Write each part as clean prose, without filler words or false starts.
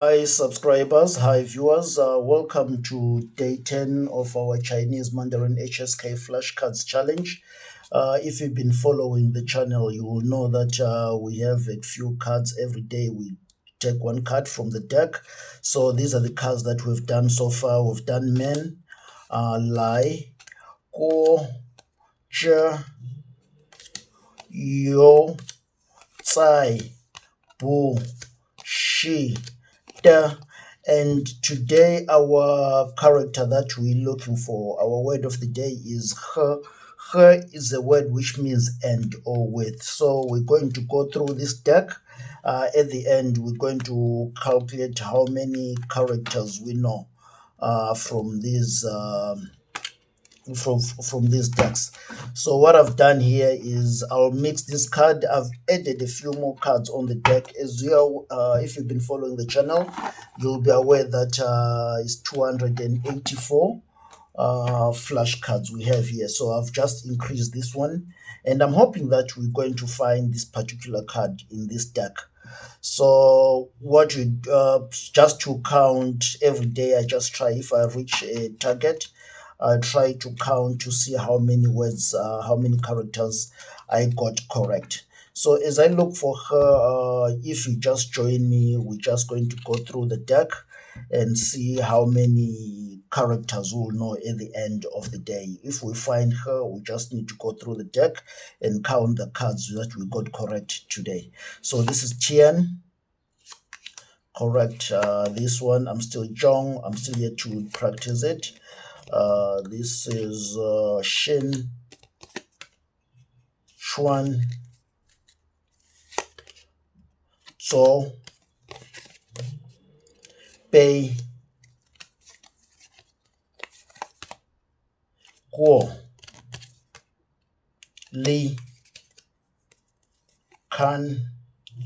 Hi subscribers, hi viewers, welcome to day 10 of our Chinese Mandarin HSK Flashcards challenge. If you've been following the channel, you will know that we have a few cards every day. We take one card from the deck. So these are the cards that we've done so far. We've done men, Lai, Guo, Zhe, Yo, Tsai, Bu, Shi, and today our character that we're looking for, our word of the day is her. Her is a word which means and or with. So we're going to go through this deck. At the end, we're going to calculate how many characters we know from these from these decks. So what I've done here is I'll mix this card. I've added a few more cards on the deck as well. If you've been following the channel, you'll be aware that it's 284 flashcards we have here. So I've just increased this one, and I'm hoping that we're going to find this particular card in this deck. So what we just to count every day, I just try, if I reach a target, I try to count to see how many words, how many characters I got correct. So as I look for her, if you just join me, we're just going to go through the deck and see how many characters we'll know at the end of the day. If we find her, we just need to go through the deck and count the cards that we got correct today. So this is Tian. Correct. This one, I'm still Zhong. I'm still yet to practice it. This is Shin, Xuan, Zhou, Bei, Guo, Li, Kan,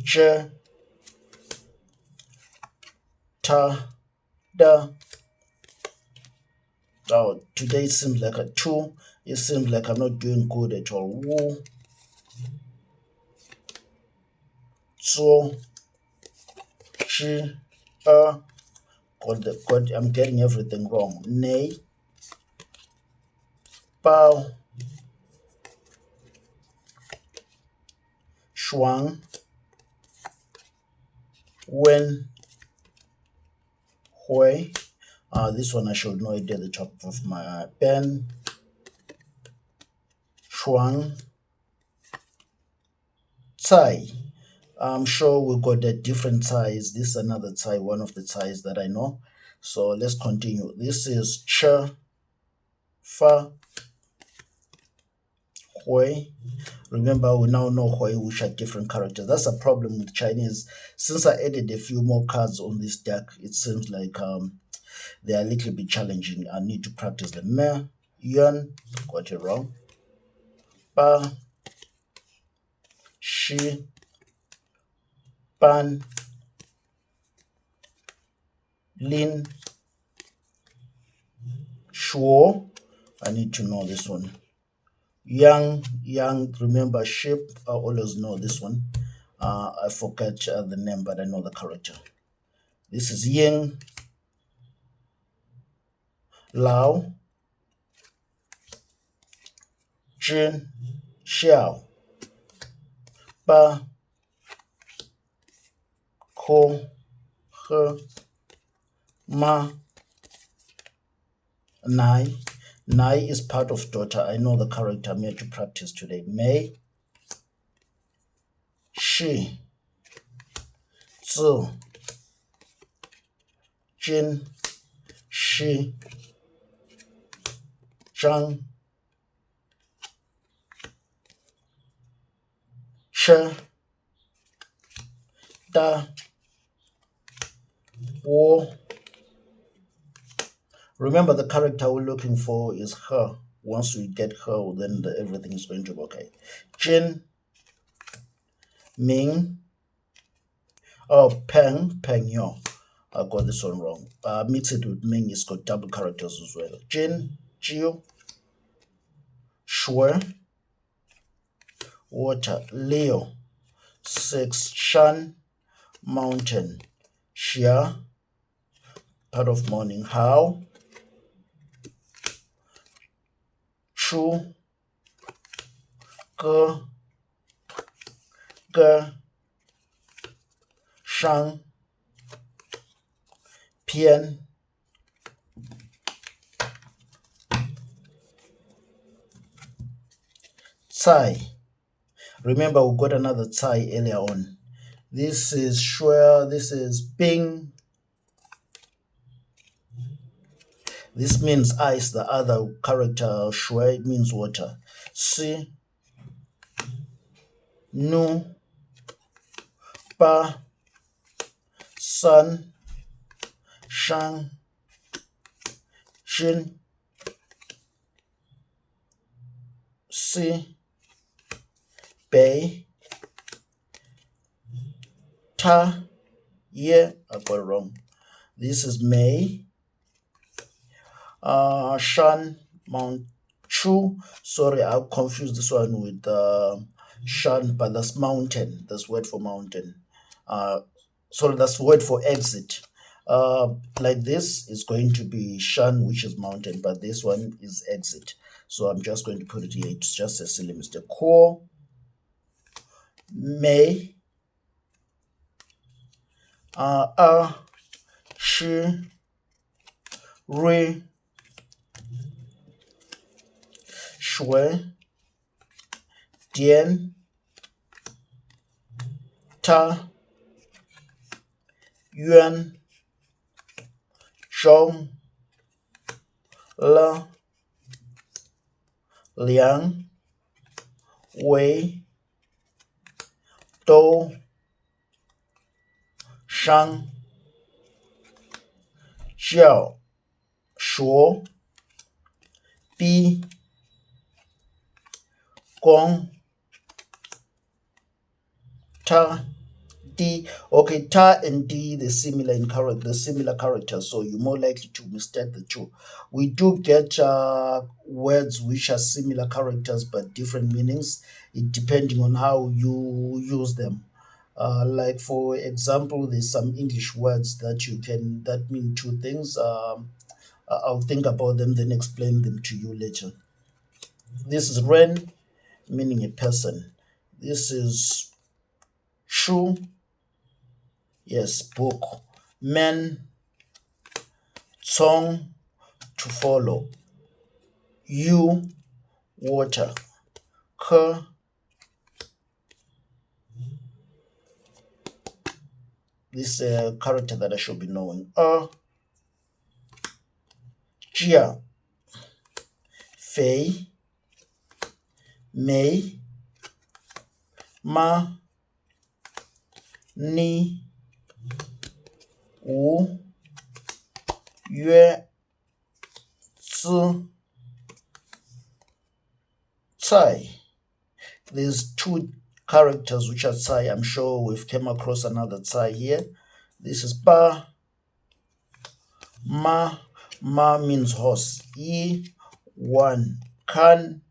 Zhe, Ta, Da. Oh, today it seems like a 2. It seems like I'm not doing good at all. Wu, Zuo, Zhi, God, I'm getting everything wrong. Nei, Bao, Shuang, Wen, Hui. This one I should know it at the top of my pen. Shuang, Tsai. I'm sure we got a different size. This is another Tsai, one of the Tsais that I know. So let's continue. This is Che, Fa, Hui. Remember, we now know Hui, which are different characters. That's a problem with Chinese. Since I added a few more cards on this deck, it seems like they are a little bit challenging. I need to practice them. Me, Yuan, got it wrong. Ba, Shi, Ban, Lin, Shuo. I need to know this one. Yang, remember sheep, I always know this one. I forget the name, but I know the character. This is Ying, Lao, Jin, Xiao, Ba, Ko, He, Ma, Nai. Nai is part of daughter. I know the character I'm here to practice today. Mei, Shi, Zi, Jin, Shi, Zhang, Che, Da, Wo. Remember, the character we're looking for is her. Once we get her, then everything is going to be okay. Jin, Ming, Peng, Yo. I got this one wrong. Mix it with Ming, it's got double characters as well. Jin, Jiu, Shui, Water, Leo, 6, Shan, Mountain, xia, part of morning, how, chu, ge, ge, shang, pian, cai. Remember, we got another cai earlier on. This is shui, this is ping. This means ice, the other character shui means water. Si, nu, pa, sun, shang, shin, si, bei, ta, ye, I got it wrong. This is May, Shan, Mount Chu. Sorry, I confused this one with Shan, but that's mountain. That's word for mountain. Sorry, that's word for exit. Like this is going to be Shan, which is mountain, but this one is exit. So I'm just going to put it here. It's just a silly mistake. Ko, May, shi, ri, shui, dian, ta, yuan, zhong, le, liang, wei, dou, shang, jiao, shuo, bi, gong, ta, d. Okay, ta and d, they're similar in character, the similar characters, so you're more likely to mistake the two. We do get words which are similar characters but different meanings, depending on how you use them. Like for example, there's some English words that mean two things. I'll think about them, then explain them to you later. This is ren, meaning a person. This is shu, yes, book. Men, song, to follow. You, water. Ke, this character that I should be knowing. Jia, fei, mei, ma, ni, wu, yue, zi, cai. There's two characters which are cai. I'm sure we've come across another cai here. This is ba, ma. Ma means horse. Yi, one. Kan,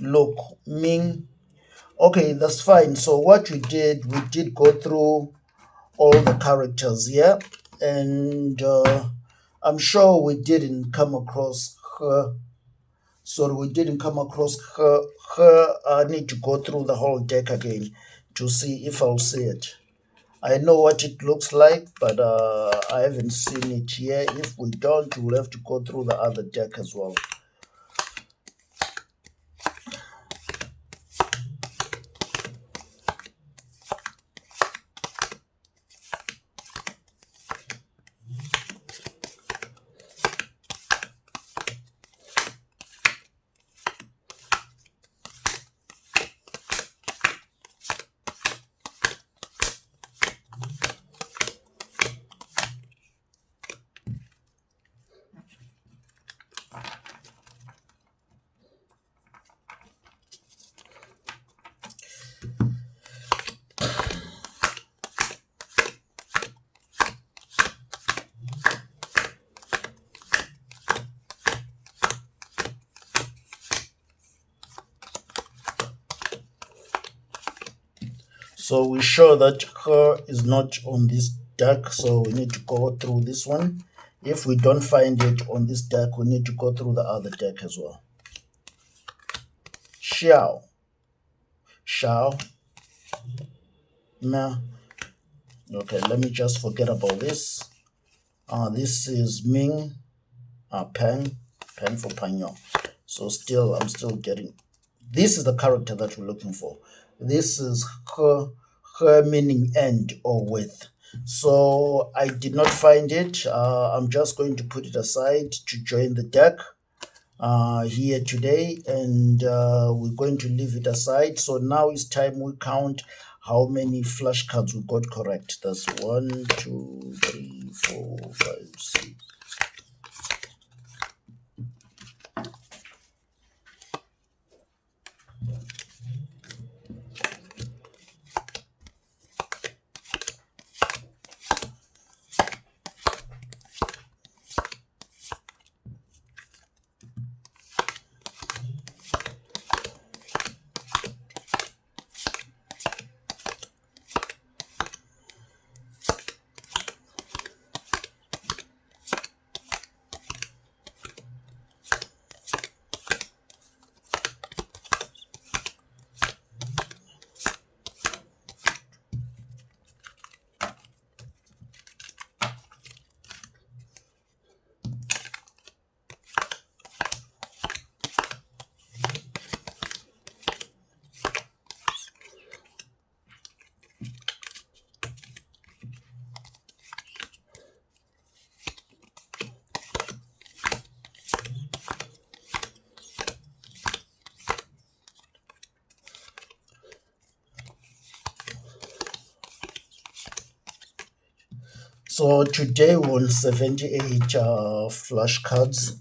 look. Ming. Okay, that's fine. So what we did go through all the characters here, and I'm sure we didn't come across her. So we didn't come across her. I need to go through the whole deck again to see if I'll see it. I know what it looks like, but I haven't seen it here. If we don't, we'll have to go through the other deck as well. So we show that her is not on this deck, so we need to go through this one. If we don't find it on this deck, we need to go through the other deck as well. Xiao, Xiao, Ma. Okay, let me just forget about this. This is Ming, Pen for Panyo. So I'm still getting. This is the character that we're looking for. This is her meaning end or with. So I did not find it. I'm just going to put it aside to join the deck here today, and we're going to leave it aside. So now it's time we count how many flashcards we got correct. That's 1, 2, 3, 4, 5, 6. So today we won 78 flashcards,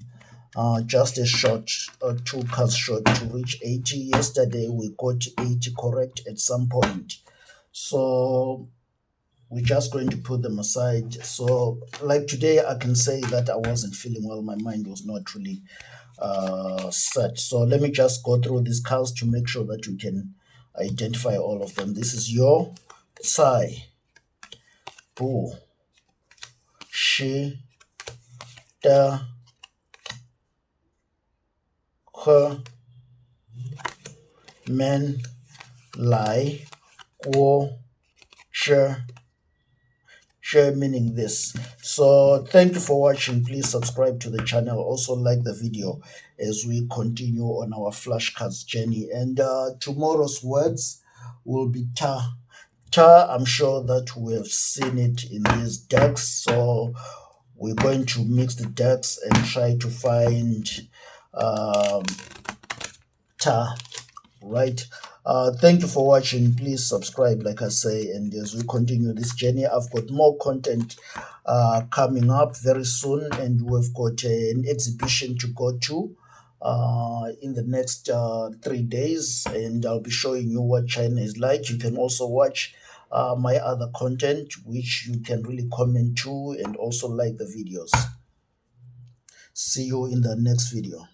just a short, 2 cards short to reach 80. Yesterday we got 80 correct at some point. So we're just going to put them aside. So like today, I can say that I wasn't feeling well. My mind was not really set. So let me just go through these cards to make sure that you can identify all of them. This is your Sai, Bu, Shi, Da, He, Men, Lai, Guo, Shi, meaning this. So thank you for watching. Please subscribe to the channel. Also like the video as we continue on our flashcards journey. And tomorrow's words will be ta. Ta, I'm sure that we have seen it in these decks. So we're going to mix the decks and try to find ta, right? Thank you for watching. Please subscribe, like I say, and as we continue this journey, I've got more content coming up very soon, and we've got an exhibition to go to in the next 3 days, and I'll be showing you what China is like. You can also watch my other content, which you can really comment to and also like the videos. See you in the next video.